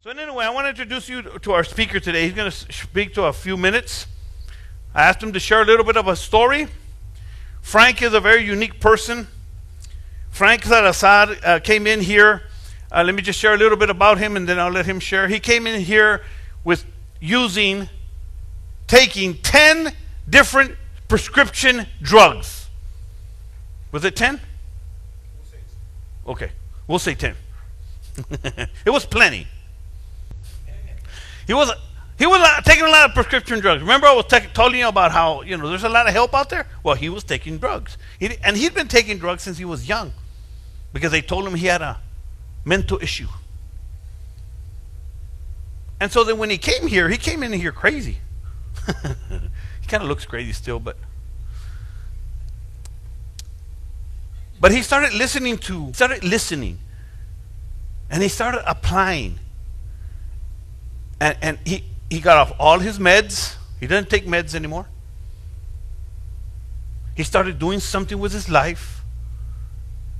So anyway, I want to introduce you to our speaker today. He's going to speak to a few minutes. I asked him to share a little bit of a story. Frank is a very unique person. Frank Salazar came in here. Let me just share a little bit about him, and then I'll let him share. He came in here with taking 10 different prescription drugs. Was it 10? Okay, we'll say 10. It was plenty. He was taking a lot of prescription drugs. Remember I was telling you about how, there's a lot of help out there? Well, he was taking drugs. And he'd been taking drugs since he was young because they told him he had a mental issue. And so then when he came in here crazy. He kind of looks crazy still, but he started listening, and he started applying. And he got off all his meds. He doesn't take meds anymore. He started doing something with his life.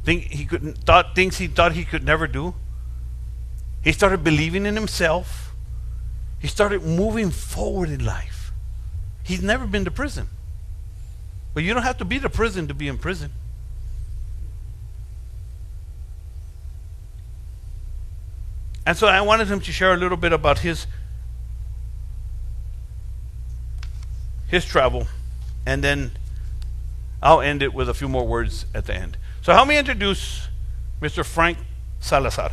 Things he thought he could never do. He started believing in himself. He started moving forward in life. He's never been to prison. But you don't have to be to prison to be in prison. And so I wanted him to share a little bit about his travel, and then I'll end it with a few more words at the end. So help me introduce Mr. Frank Salazar.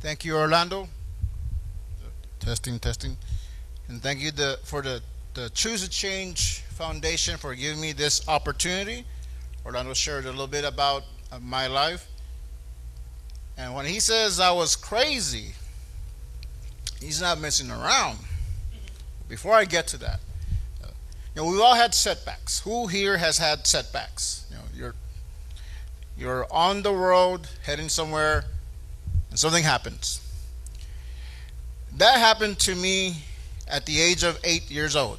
Thank you, Orlando. Testing. And thank you for the Choose to Change Foundation for giving me this opportunity. Orlando shared a little bit about my life. And when he says I was crazy, he's not messing around. Before I get to that, we've all had setbacks. Who here has had setbacks? You're on the road heading somewhere, and something happens. That happened to me at the age of 8 years old.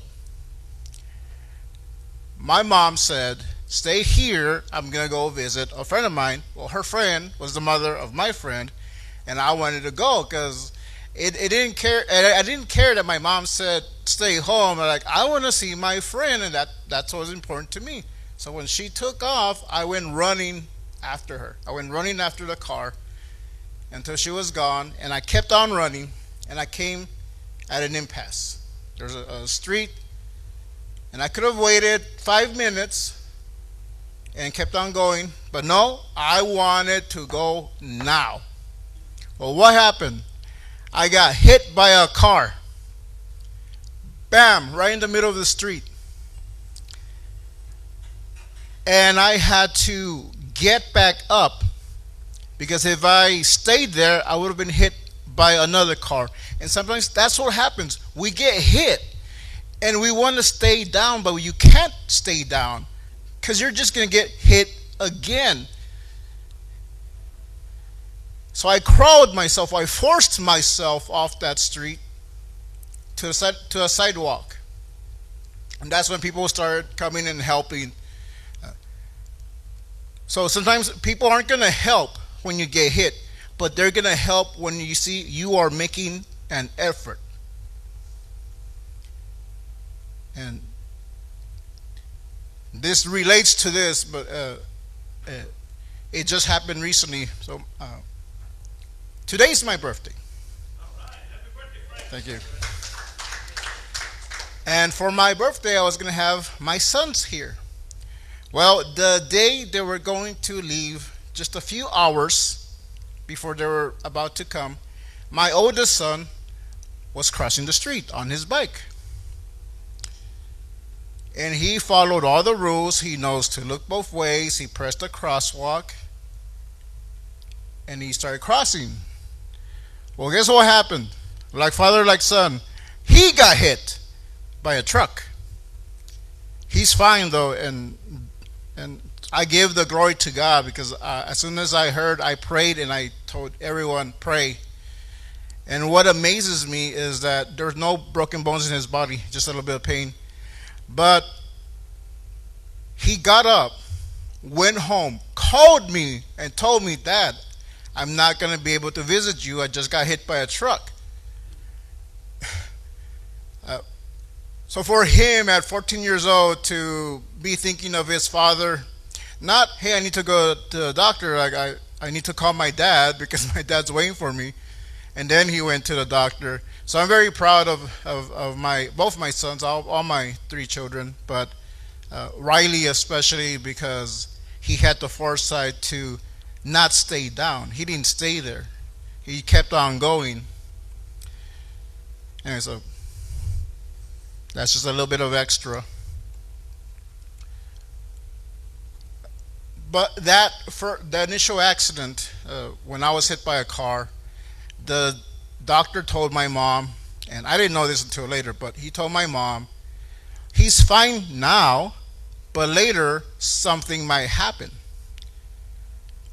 My mom said, stay here, I'm going to go visit a friend of mine. Well, her friend was the mother of my friend, and I wanted to go because it didn't care. I didn't care that my mom said, stay home. I want to see my friend, and that's what was important to me. So when she took off, I went running after her. I went running after the car until she was gone, and I kept on running, and I came at an impasse. There's a street, and I could have waited 5 minutes and kept on going, but no, I wanted to go now. Well, what happened? I got hit by a car. Bam, right in the middle of the street. And I had to get back up because if I stayed there, I would have been hit by another car. And sometimes that's what happens. We get hit and we want to stay down, but you can't stay down because you're just going to get hit again. So I forced myself off that street to a sidewalk. And that's when people started coming and helping. So sometimes people aren't going to help when you get hit, but they're going to help when you see you are making an effort. And this relates to this, but it just happened recently. So today's my birthday. All right. Happy birthday, Frank. Thank you. And for my birthday, I was going to have my sons here. Well, the day they were going to leave, just a few hours before they were about to come, my oldest son was crossing the street on his bike. And he followed all the rules. He knows to look both ways. He pressed a crosswalk. And he started crossing. Well, guess what happened? Like father, like son. He got hit by a truck. He's fine though, and I give the glory to God because as soon as I heard, I prayed and I told everyone pray. And what amazes me is that there's no broken bones in his body, just a little bit of pain. But he got up, went home, called me, and told me, Dad, I'm not going to be able to visit you. I just got hit by a truck. Uh, so for him at 14 years old to be thinking of his father, not, hey, I need to go to the doctor. I need to call my dad because my dad's waiting for me. And then he went to the doctor. So I'm very proud of my both my sons, all my three children, but Riley especially because he had the foresight to not stay down. He didn't stay there. He kept on going. And so that's just a little bit of extra. But that for the initial accident, when I was hit by a car, the doctor told my mom, and I didn't know this until later, but he told my mom, he's fine now, but later something might happen.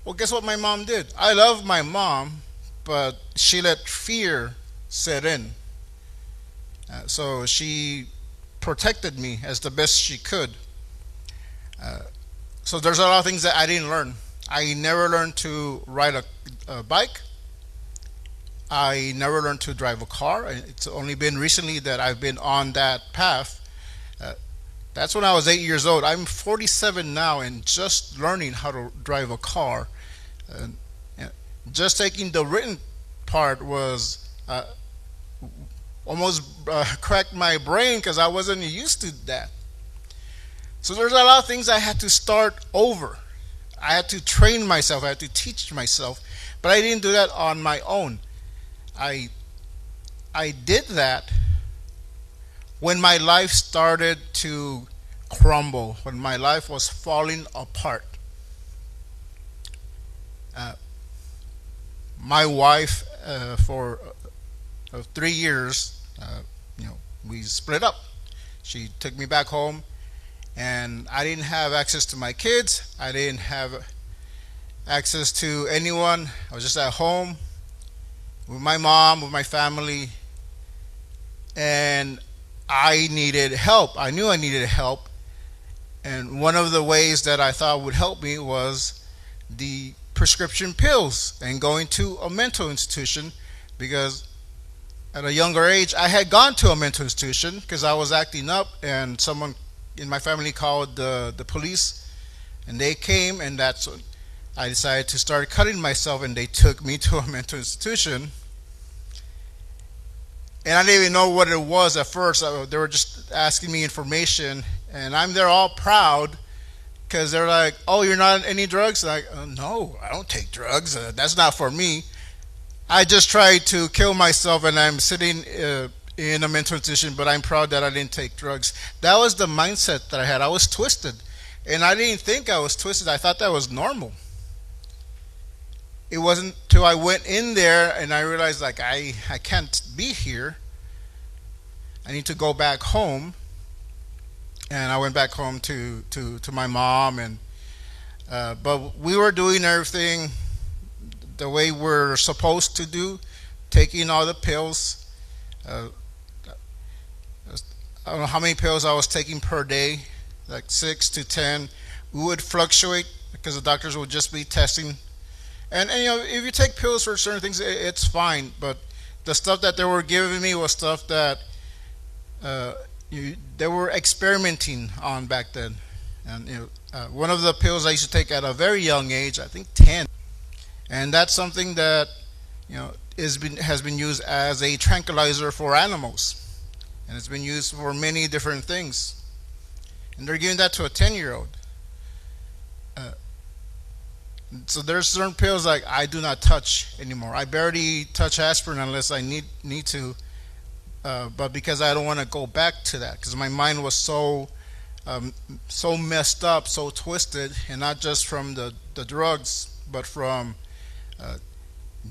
Well, guess what my mom did? I love my mom, but she let fear set in. So she protected me as the best she could. So there's a lot of things that I didn't learn. I never learned to ride a bike. I never learned to drive a car. It's only been recently that I've been on that path. That's when I was 8 years old. I'm 47 now and just learning how to drive a car. Just taking the written part was almost cracked my brain because I wasn't used to that. So there's a lot of things I had to start over. I had to train myself. I had to teach myself. But I didn't do that on my own. I did that when my life started to crumble, when my life was falling apart. My wife, for 3 years, we split up. She took me back home, and I didn't have access to my kids. I didn't have access to anyone. I was just at home with my mom, with my family, and I needed help. I knew I needed help, and one of the ways that I thought would help me was the prescription pills and going to a mental institution, because at a younger age I had gone to a mental institution because I was acting up, and someone in my family called the police, and they came, and that's when I decided to start cutting myself, and they took me to a mental institution. And I didn't even know what it was at first. They were just asking me information, and I'm there all proud because they're like, "Oh, you're not on any drugs?" Like, "No, I don't take drugs. That's not for me." I just tried to kill myself, and I'm sitting in a mental institution, but I'm proud that I didn't take drugs. That was the mindset that I had. I was twisted, and I didn't think I was twisted. I thought that was normal. It wasn't till I went in there and I realized, like, I can't be here. I need to go back home. And I went back home to my mom, and but we were doing everything the way we're supposed to do, taking all the pills. I don't know how many pills I was taking per day, like 6 to 10. We would fluctuate because the doctors would just be testing. And if you take pills for certain things, it's fine. But the stuff that they were giving me was stuff that they were experimenting on back then. And one of the pills I used to take at a very young age, I think 10, and that's something that has been used as a tranquilizer for animals, and it's been used for many different things. And they're giving that to a 10-year-old. So there's certain pills like I do not touch anymore. I barely touch aspirin unless I need to, but because I don't want to go back to that, because my mind was so messed up, so twisted, and not just from the drugs, but from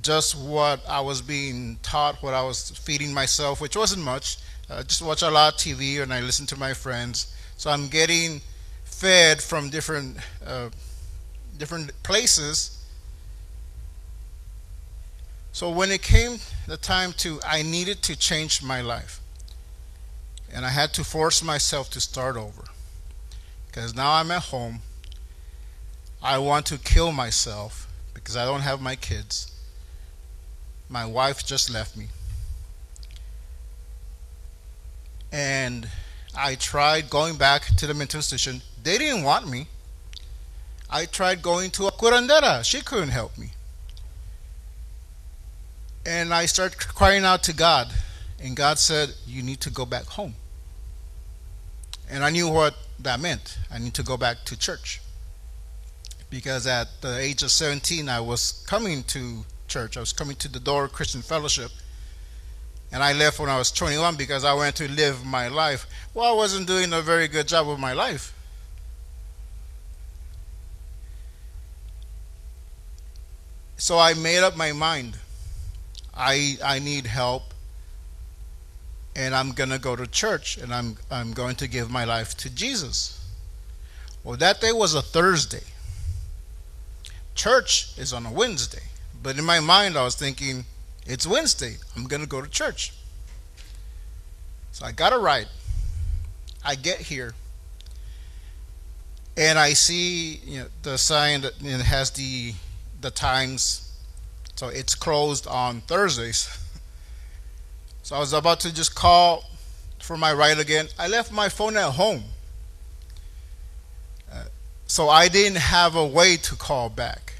just what I was being taught, what I was feeding myself, which wasn't much. Just watch a lot of TV, and I listen to my friends. So I'm getting fed from different places, So when it came the time I needed to change my life. And I had to force myself to start over. Because now I'm at home. I want to kill myself because I don't have my kids. My wife just left me. And I tried going back to the mental institution. They didn't want me. I tried going to a curandera. She couldn't help me. And I started crying out to God. And God said, you need to go back home. And I knew what that meant. I need to go back to church. Because at the age of 17, I was coming to church. I was coming to the Door Christian Fellowship. And I left when I was 21 because I wanted to live my life. Well, I wasn't doing a very good job with my life. So I made up my mind. I need help. And I'm going to go to church. And I'm going to give my life to Jesus. Well, that day was a Thursday. Church is on a Wednesday. But in my mind, I was thinking, it's Wednesday. I'm going to go to church. So I got a ride. I get here. And I see the sign that has the times. So it's closed on Thursdays. So I was about to just call for my ride again. I left my phone at home. So I didn't have a way to call back.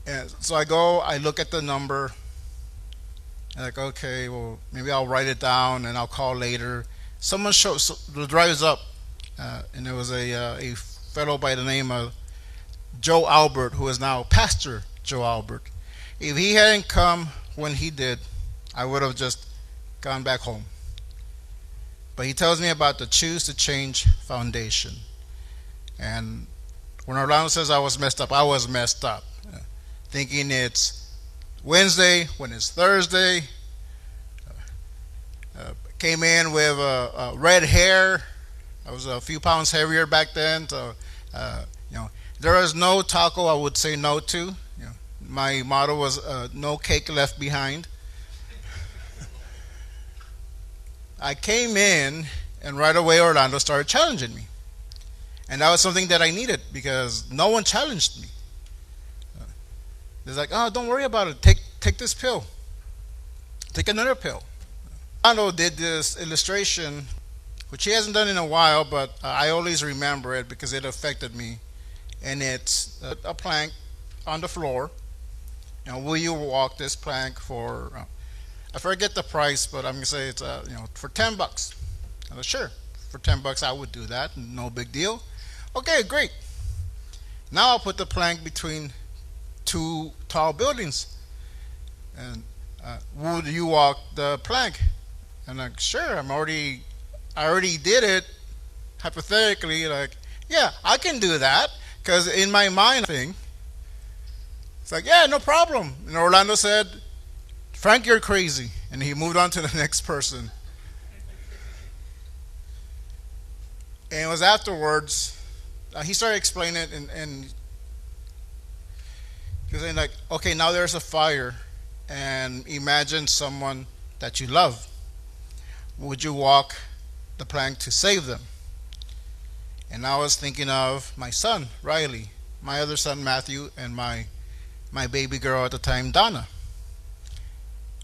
And so I look at the number. And like, okay, well, maybe I'll write it down and I'll call later. Someone drives up, and there was a fellow by the name of Joe Albert, who is now Pastor Joe Albert. If he hadn't come when he did, I would have just gone back home. But he tells me about the Choose to Change Foundation. And when Orlando says I was messed up, I was messed up. Thinking it's Wednesday when it's Thursday. Came in with red hair. I was a few pounds heavier back then. So, there was no taco I would say no to. My motto was no cake left behind. I came in, and right away Orlando started challenging me. And that was something that I needed because no one challenged me. It's like, oh, don't worry about it. Take this pill. Take another pill. Orlando did this illustration, which he hasn't done in a while, but I always remember it because it affected me. And it's a plank on the floor. Will you walk this plank for? I forget the price, but I'm gonna say it's for $10. I said, sure, for $10 I would do that. No big deal. Okay, great. Now I'll put the plank between two tall buildings. And would you walk the plank? And I'm like, sure. I already did it. Hypothetically, like, yeah, I can do that. Because in my mind, it's like, yeah, no problem. And Orlando said, Frank, you're crazy. And he moved on to the next person. And it was afterwards, he started explaining it, and he was saying, like, okay, now there's a fire, and imagine someone that you love. Would you walk the plank to save them? And I was thinking of my son, Riley, my other son, Matthew, and my baby girl at the time, Donna.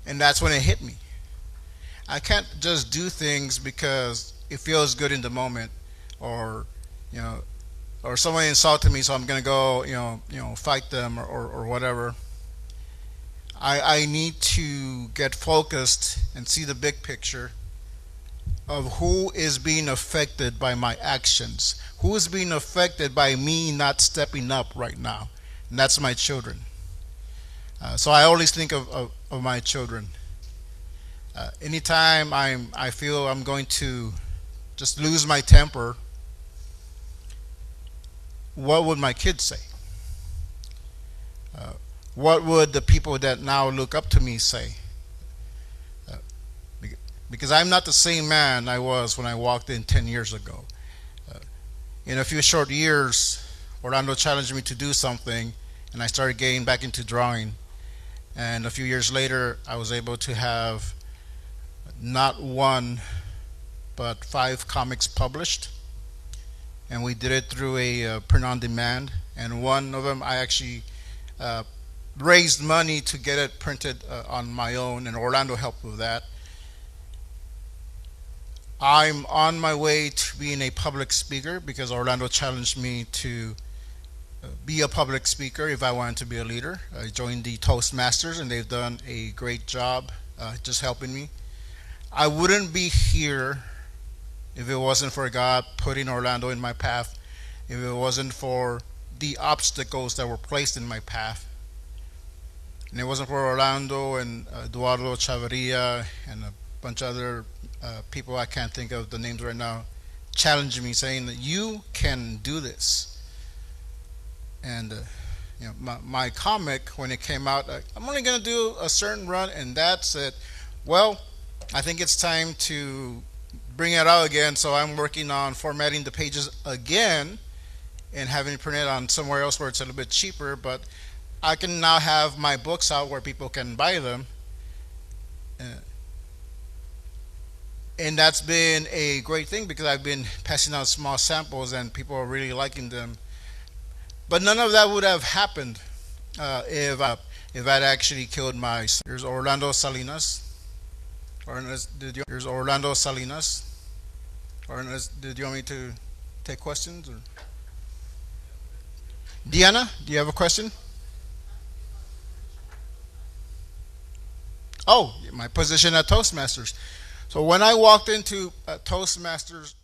And that's when it hit me. I can't just do things because it feels good in the moment, or someone insulted me, so I'm gonna go, fight them or whatever. I need to get focused and see the big picture of who is being affected by my actions, who is being affected by me not stepping up right now, and that's my children. So I always think of my children. Anytime I feel I'm going to just lose my temper, what would my kids say? What would the people that now look up to me say? Because I'm not the same man I was when I walked in 10 years ago. In a few short years, Orlando challenged me to do something, and I started getting back into drawing. And a few years later, I was able to have not one, but 5 comics published. And we did it through a print on demand. And one of them, I actually uh, raised money to get it printed on my own, and Orlando helped with that. I'm on my way to being a public speaker because Orlando challenged me to be a public speaker if I wanted to be a leader. I joined the Toastmasters, and they've done a great job just helping me. I wouldn't be here if it wasn't for God putting Orlando in my path, if it wasn't for the obstacles that were placed in my path. And it wasn't for Orlando and Eduardo Chavarria and a bunch of other people I can't think of the names right now challenging me, saying that you can do this. And my comic, when it came out, I'm only going to do a certain run, and that's it. Well, I think it's time to bring it out again, so I'm working on formatting the pages again and having it printed on somewhere else where it's a little bit cheaper, but I can now have my books out where people can buy them. And that's been a great thing because I've been passing out small samples and people are really liking them. But none of that would have happened if I'd actually killed my son. Here's Orlando Salinas. Here's Orlando Salinas. Did you want me to take questions? Or? Deanna, do you have a question? Oh, my position at Toastmasters. So when I walked into Toastmasters